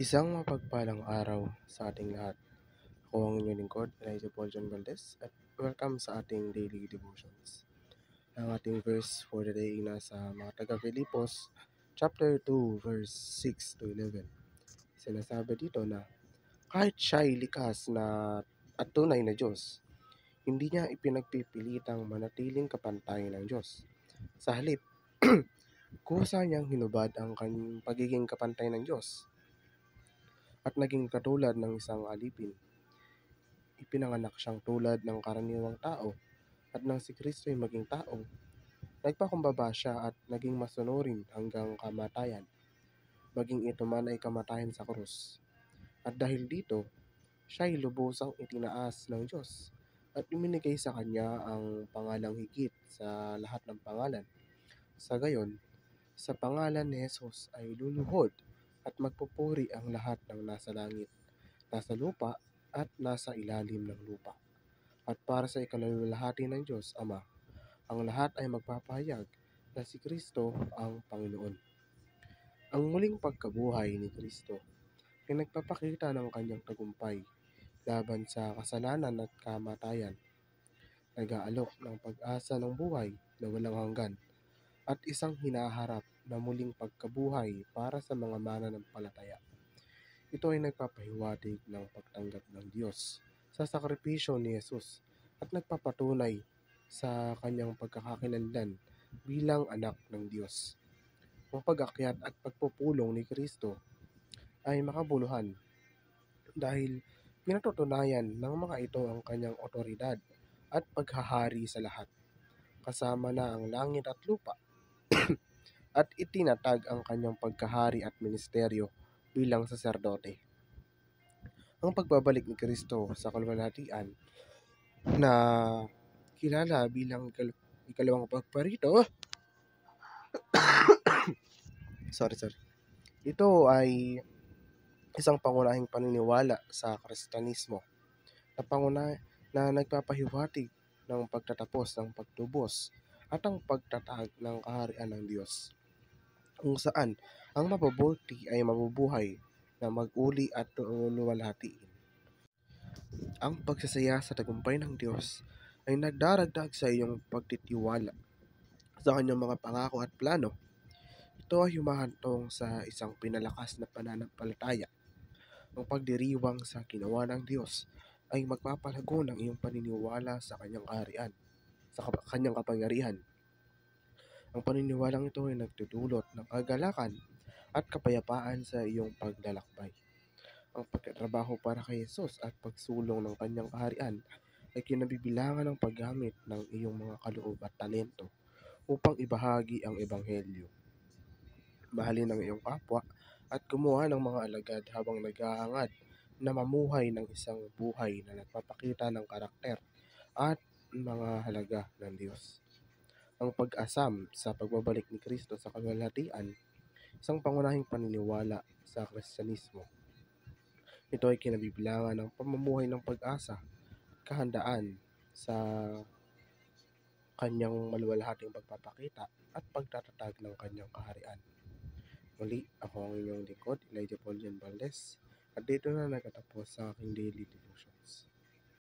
Isang mapagpalang araw sa ating lahat. Ako ang inyong lingkod, Elijah Paul John Valdez, at welcome sa ating daily devotions. Ang ating verse for the day ay nasa mga taga-Filipos, chapter 2, verse 6 to 11. Sinasabi dito na, kahit siya'y likas na at tunay na Diyos, hindi niya ipinagpipilitang manatiling kapantay ng Diyos. Sa halip, kusa niyang hinubad ang kanyang pagiging kapantay ng Diyos at naging katulad ng isang alipin. Ipinanganak siyang tulad ng karaniwang tao, at nang si Kristo ay maging tao, nagpakumbaba siya at naging masunurin hanggang kamatayan, maging ito man ay kamatayan sa krus. At dahil dito, siya ay lubusang itinaas ng Diyos at iminigay sa kanya ang pangalang higit sa lahat ng pangalan. Sa gayon, sa pangalan ni Jesus ay luluhod at magpupuri ang lahat ng nasa langit, nasa lupa at nasa ilalim ng lupa. At para sa ikalulahati ng Diyos Ama, ang lahat ay magpapahayag na si Kristo ang Panginoon. Ang muling pagkabuhay ni Kristo ay nagpapakita ng kanyang tagumpay laban sa kasalanan at kamatayan, nag-aalok ng pag-asa ng buhay na walang hanggan, at isang hinaharap na muling pagkabuhay para sa mga mananampalataya. Ito ay nagpapahiwatig ng pagtanggap ng Diyos sa sakripisyo ni Jesus at nagpapatunay sa kanyang pagkakakilanlan bilang anak ng Diyos. Ang pag-akyat at pagpupulong ni Kristo ay makabuluhan dahil pinatutunayan ng mga ito ang kanyang otoridad at paghahari sa lahat, kasama na ang langit at lupa, at itinatag ang kanyang pagkahari at ministeryo bilang saserdote. Ang pagbabalik ni Kristo sa kaluwalhatian na kilala bilang ikalawang pagparito ito ay isang pangunahing paniniwala sa Kristyanismo na nagpapahiwatig ng pagtatapos ng pagtubos at ang pagtatag ng kaharian ng Diyos, kung saan ang mabubuti ay mabubuhay na mag-uli at luwalhatiin. Ang pagsasaya sa tagumpay ng Diyos ay nagdaragdag sa iyong pagtitiwala sa kanyang mga pangako at plano. Ito ay humahantong sa isang pinalakas na pananampalataya. Ang pagdiriwang sa ginawa ng Diyos ay magpapalago ng iyong paniniwala sa kanyang kaharian, sa kanyang kapangyarihan. Ang paniniwalang ito ay nagdudulot ng kagalakan at kapayapaan sa iyong paglalakbay. Ang pagtatrabaho para kay Jesus at pagsulong ng kanyang kaharian ay kinabibilangan ng paggamit ng iyong mga kaloob at talento upang ibahagi ang ebanghelyo. Mahalin ang iyong kapwa at gumawa ng mga alagad habang naghahangad na mamuhay ng isang buhay na nagpapakita ng karakter at mga halaga ng Diyos. Ang pag-asam sa pagbabalik ni Kristo sa kaluwalhatian, isang pangunahing paniniwala sa Kristyanismo. Ito ay kinabibilangan ng pamumuhay ng pag-asa, kahandaan sa kanyang maluwalhating pagpapakita at pagtatatag ng kanyang kaharian. Muli, ako ang inyong lingkod, Elijah Paul John Valdez, at dito na nagtatapos sa aking daily devotion.